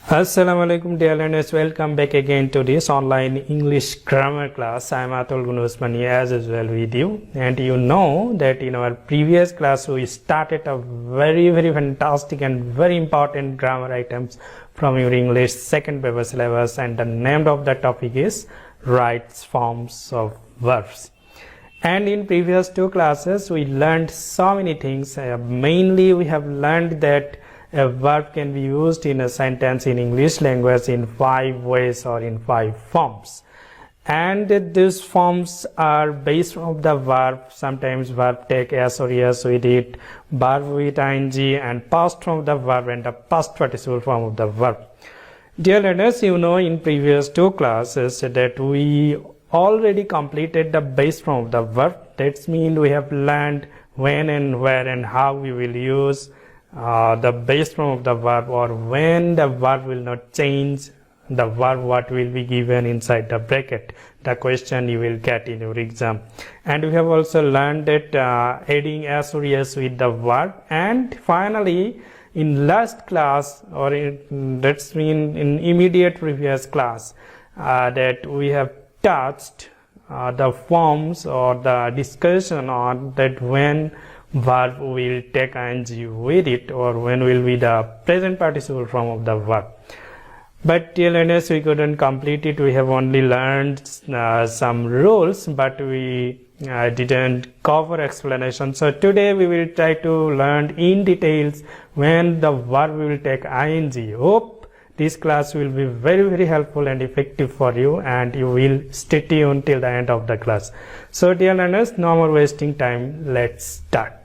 Assalamu alaikum dear learners, welcome back again to this online English grammar class. I am Atul Gunusmani as well with you, and you know that in our previous class we started a very fantastic and very important grammar items from your English second paper syllabus, and the name of the topic is right forms of verbs. And in previous two classes we learned so many things. Mainly we have learned that a verb can be used in a sentence in English language in 5 ways or in 5 forms, and these forms are based on the verb. Sometimes verb take s or es with it, verb with ing, and past form of the verb and the past participle form of the verb. Dear learners, you know in previous two classes that we already completed the base form of the verb. That means we have learned when and where and how we will use the base form of the verb, or when the verb will not change the verb what will be given inside the bracket, the question you will get in your exam. And we have also learned that adding s or es with the verb. And finally in last class, or that's mean in immediate previous class, that we have touched the forms or the discussion on that when verb will take ing with it, or when will be the present participle form of the verb. But dear learners, we couldn't complete it. We have only learned some rules, but we didn't cover explanation. So today we will try to learn in details when the verb will take ing. Hope this class will be very helpful and effective for you, and you will stay tuned till the end of the class. So dear learners, no more wasting time, let's start.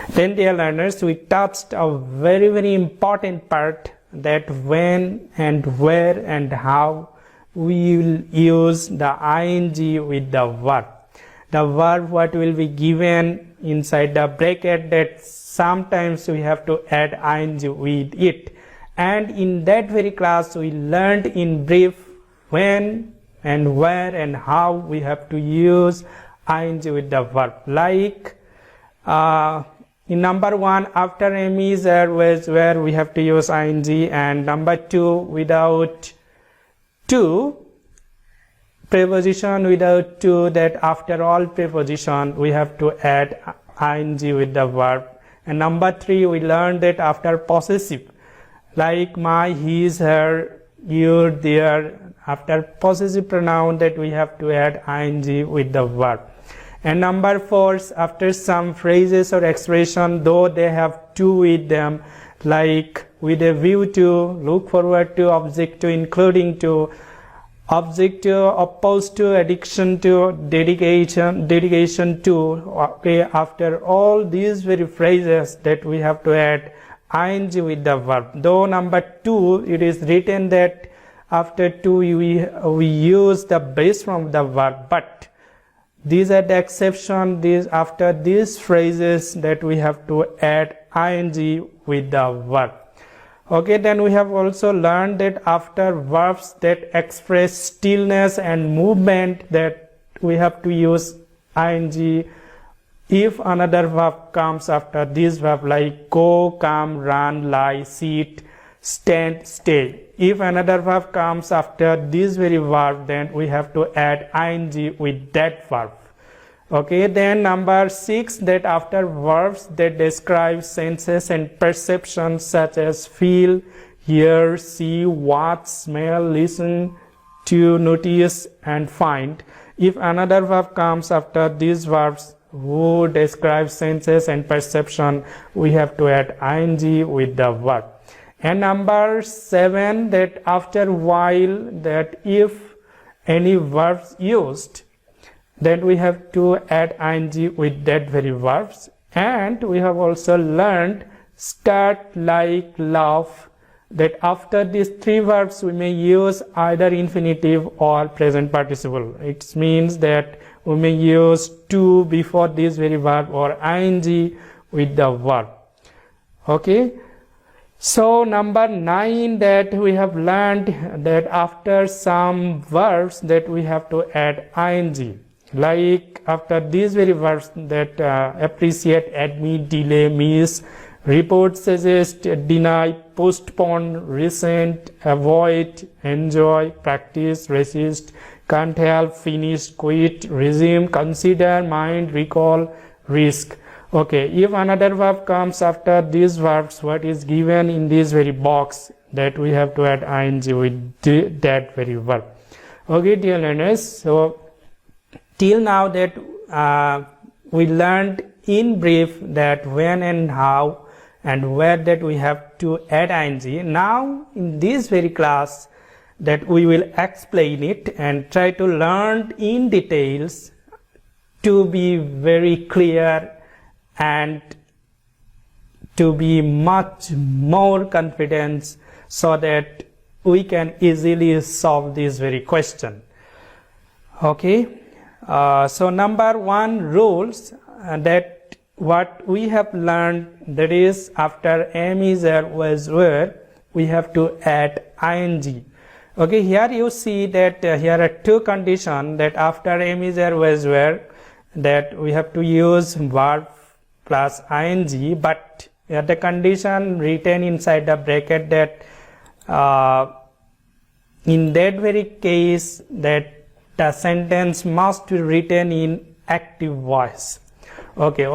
Then dear learners, we touched a very important part, that when and where and how we will use the ing with the verb. The verb what will be given inside the bracket, that sometimes we have to add ing with it. And in that very class we learned in brief when and where and how we have to use ing with the verb. Like in number 1, after am is was where we have to use ing, and number 2, without to, preposition without to, that after all preposition we have to add ing with the verb. And number 3, we learned that after possessive, like my, his, her, your, their, after possessive pronoun, that we have to add ing with the verb. And number 4, after some phrases or expression, though they have to with them, like with a view to, look forward to, object to, including to, object to, opposed to, addiction to, dedication to. Okay, after all these very phrases, that we have to add ing with the verb. Though number 2, it is written that after 2 we use the base form of the verb, but these are the exception. These after these phrases that we have to add ing with the verb. Okay, then we have also learned that after verbs that express stillness and movement, that we have to use ing if another verb comes after this verb, like go, come, run, lie, sit, stand, stay. If another verb comes after this very verb, then we have to add ing with that verb. Okay, then number 6, that after verbs that describe senses and perceptions such as feel, hear, see, watch, smell, listen to, notice, and find, if another verb comes after these verbs who describe senses and perception, we have to add ing with the verb. And number 7, that after while, that if any verbs used, then we have to add ing with that very verbs. And we have also learned start, like, laugh, that after these 3 verbs we may use either infinitive or present participle. It means that we may use to before this very verb, or ing with the verb. Okay, so number 9, that we have learned that after some verbs that we have to add ing, like after these very verbs that appreciate, admit, delay, miss, Report, suggest, deny, postpone, resent, avoid, enjoy, practice, resist, can't help, finish, quit, resume, consider, mind, recall, risk. Okay, if another verb comes after these verbs, what is given in this very box, that we have to add ing with that very verb. Okay, dear learners, so till now that we learned in brief that when and how and where that we have to add ing. Now in this very class that we will explain it and try to learn in details to be very clear and to be much more confident, so that we can easily solve this very question. Okay, so number one rules that what we have learned, that is after am, is, are, was, were, we have to add ing. Okay, here you see that here are two conditions, that after am, is, are, was, were, that we have to use verb plus ing, but the condition written inside the bracket that in that very case that the sentence must be written in active voice. Okay,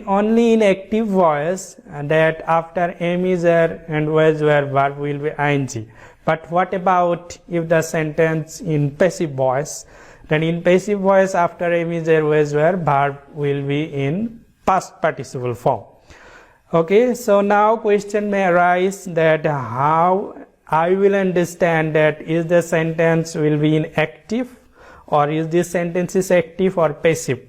only in active voice, that after am, is, are, and was, were, verb will be ing. But what about if the sentence in passive voice? Then in passive voice after am, is, are, was, were, verb will be in past participle form. Okay, so now question may arise that how I will understand that is the sentence will be in active, or is this sentence is active or passive.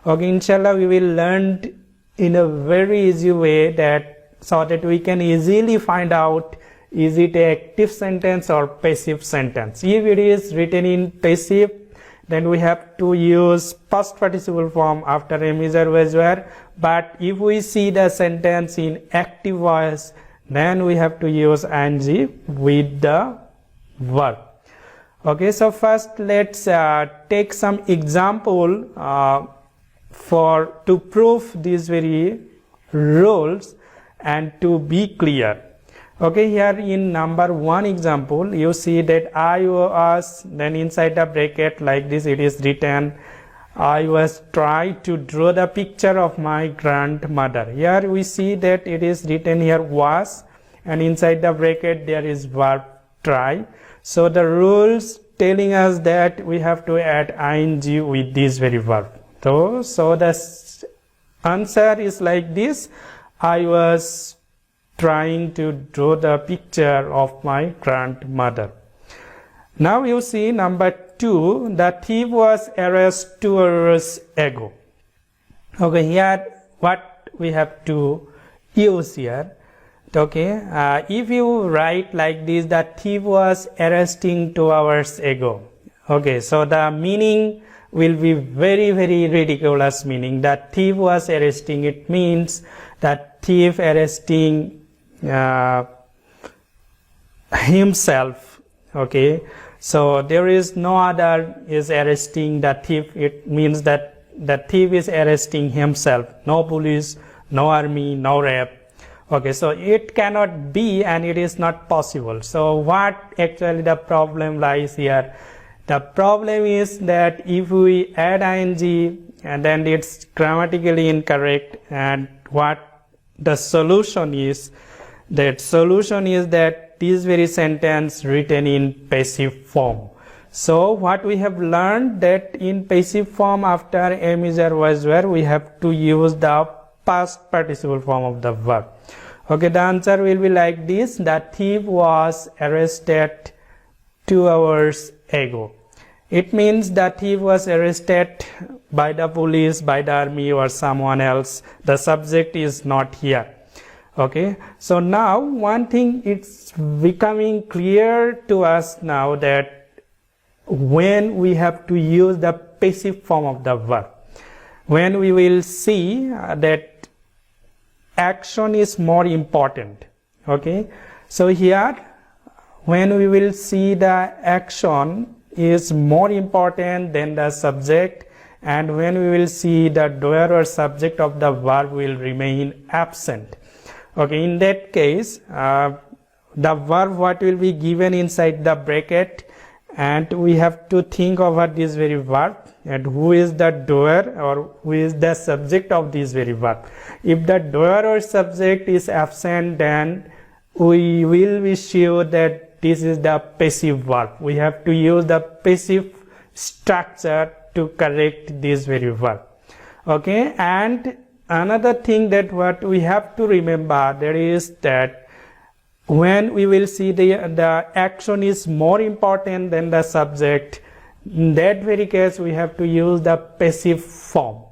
Okay, inshallah we will learn in a very easy way, that so that we can easily find out is it an active sentence or passive sentence. If it is written in passive, then we have to use past participle form after am, is, are, was, were. But if we see the sentence in active voice, then we have to use ing with the verb. Okay, so first let's take some example to prove these very rules and to be clear. Okay, here in number one example, you see that I was, then inside the bracket like this it is written, I was trying to draw the picture of my grandmother. Here we see that it is written here was, and inside the bracket there is verb try. So the rules telling us that we have to add ing with this very verb. So the answer is like this: I was trying to draw the picture of my grandmother. Now you see number two, the thief was arrested 2 hours ago. Okay, here what we have to use here. Okay, if you write like this, the thief was arresting 2 hours ago. Okay, so the meaning will be very, very ridiculous meaning. The thief was arresting, it means that thief arresting himself. Okay, so there is no other is arresting the thief. It means that the thief is arresting himself. No police, no army, no rape. Okay, so it cannot be, and it is not possible. So what actually the problem lies here? The problem is that if we add ing, and then it's grammatically incorrect, and what the solution is, that solution is that this very sentence written in passive form. So what we have learned, that in passive form after am, is, are, was, were, we have to use the past participle form of the verb. Okay, the answer will be like this: the thief was arrested 2 hours ago. It means the thief was arrested by the police, by the army, or someone else. The subject is not here. Okay, so now one thing, it's becoming clear to us now that when we have to use the passive form of the verb, when we will see that action is more important. Okay, so here when we will see the action is more important than the subject, and when we will see the doer or subject of the verb will remain absent. Okay, in that case, the verb what will be given inside the bracket, and we have to think about this very verb and who is the doer or who is the subject of this very verb. If the doer or subject is absent, then we will be sure that this is the passive verb. We have to use the passive structure to correct this very verb. Okay, and another thing that what we have to remember, there is that when we will see the action is more important than the subject, in that very case we have to use the passive form.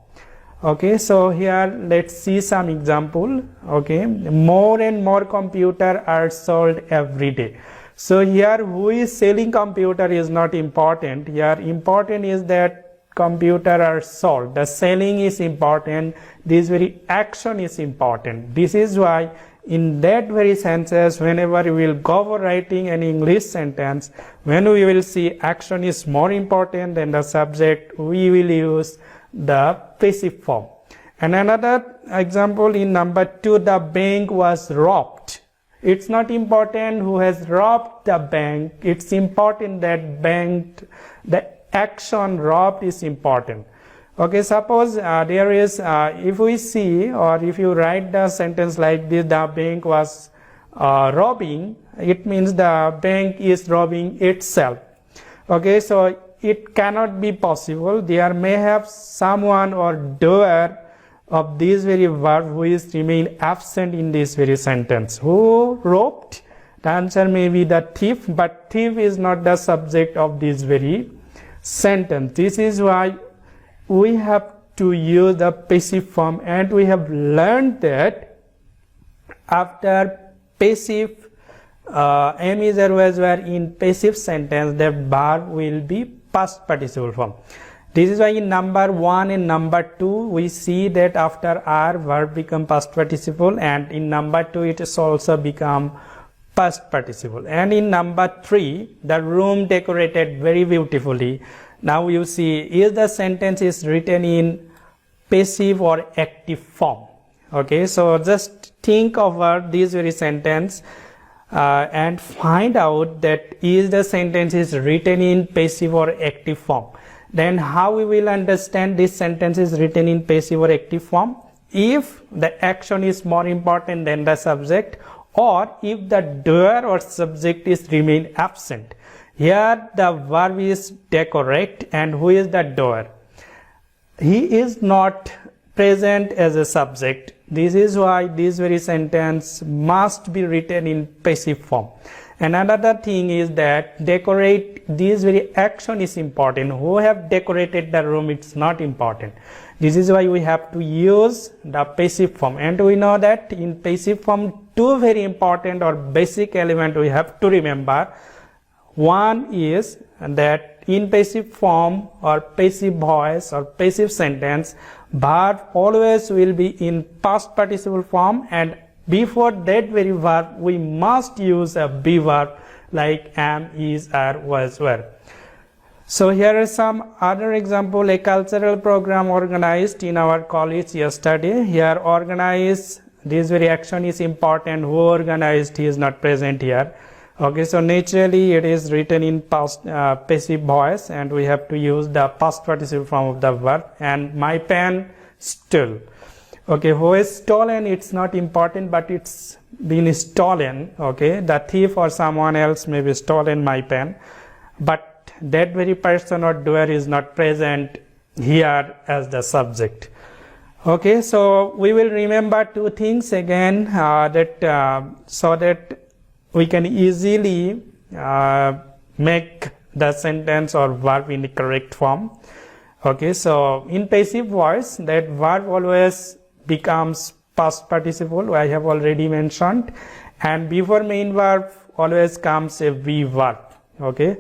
Okay, so here let's see some example. Okay, more and more computer are sold every day. So here who is selling computer is not important. Here important is that computer are sold. The selling is important. This very action is important. This is why in that very sentence, whenever we will go for writing an English sentence, when we will see action is more important than the subject, we will use the passive form. And another example in number 2, the bank was robbed. It's not important who has robbed the bank. It's important that the action robbed is important. Okay, suppose there is, if we see or if you write the sentence like this, the bank was robbing, it means the bank is robbing itself. Okay, so it cannot be possible. There may have someone or doer of this very verb who is remain absent in this very sentence. Who robbed? The answer may be the thief, but thief is not the subject of this very sentence. This is why we have to use the passive form, and we have learned that after passive am is or was were in passive sentence, the verb will be past participle form. This is why in number 1 and number 2 we see that after are verb become past participle, and in number 2 it is also become past participle. And in number 3, the room decorated very beautifully. Now you see, is the sentence is written in passive or active form. Okay, so just think over this very sentence and find out that is the sentence is written in passive or active form. Then how we will understand this sentence is written in passive or active form? If the action is more important than the subject, or if the doer or subject is remain absent. Here the verb is decorate, and who is the doer? He is not present as a subject. This is why this very sentence must be written in passive form. And another thing is that decorate, this very action is important. Who have decorated the room, it's not important. This is why we have to use the passive form. And we know that in passive form, two very important or basic element we have to remember. One is that in passive form or passive voice or passive sentence, verb always will be in past participle form, and before that very verb we must use a be verb like am, is, are, was, were. So here is some other example. A cultural program organized in our college yesterday. Here organize, this very action is important. Who organized? He is not present here. Okay, so naturally it is written in past passive voice, and we have to use the past participle form of the verb. And my pen stole. Okay, who is stolen? It's not important, but it's been stolen. Okay, the thief or someone else may be stolen my pen, but that very person or doer is not present here as the subject. Okay, so we will remember two things again so that we can easily make the sentence or verb in the correct form. Okay, so in passive voice, that verb always becomes past participle, I have already mentioned, and before main verb always comes a be verb. Okay,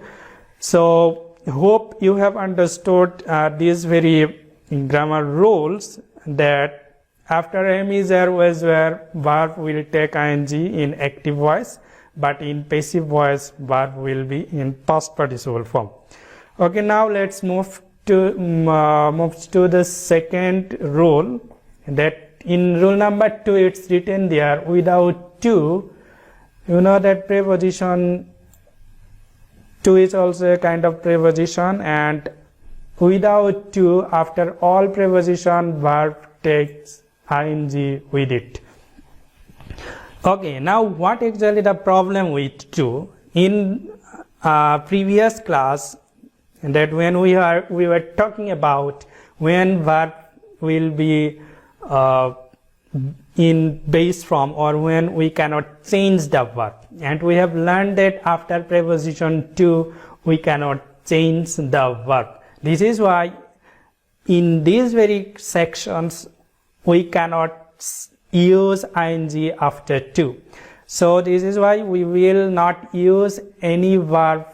so hope you have understood these very grammar rules, that after am, is, are, was, were, verb will take ing in active voice, but in passive voice verb will be in past participle form. Okay, now let's move to the second rule, that in rule number 2 it's written there without to. You know that preposition to is also a kind of preposition, and without to, after all preposition, verb takes ing with it. Okay, now what actually the problem with to? In previous class, that when we were talking about when verb will be in base form, or when we cannot change the verb, and we have learned that after preposition to we cannot change the verb. This is why in these very sections we cannot use ing after to. So this is why we will not use any verb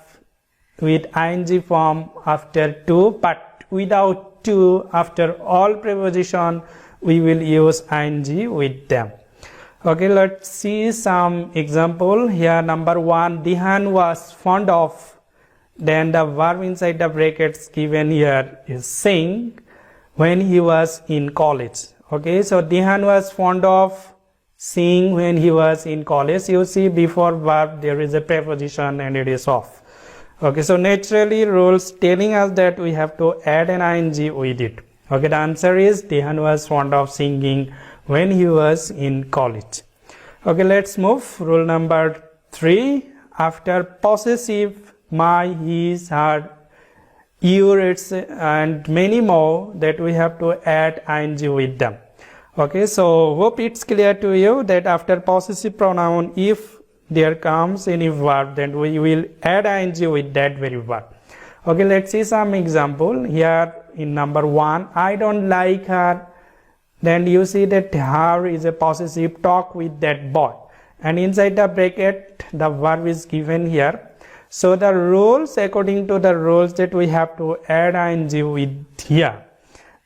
with ing form after to, but without to, after all preposition we will use ing with them. Okay, let's see some example. Here number 1, Dihan was fond of, then the verb inside the brackets given here is sing when he was in college. Okay, so Dihan was fond of sing when he was in college. You see before verb there is a preposition and it is off. Okay, so naturally rules telling us that we have to add an ing with it. Okay, the answer is Dihan was fond of singing when he was in college. Okay, let's move. Rule number 3. After possessive, my, his, her, your, its, and many more, that we have to add ing with them. Okay, so hope it's clear to you that after possessive pronoun, if there comes any verb, then we will add ing with that very verb. Okay, let's see some example. Here in number 1, I don't like her. Then you see that her is a possessive, talk with that boy. And inside the bracket, the verb is given here. So the rules, according to the rules, that we have to add ing with here.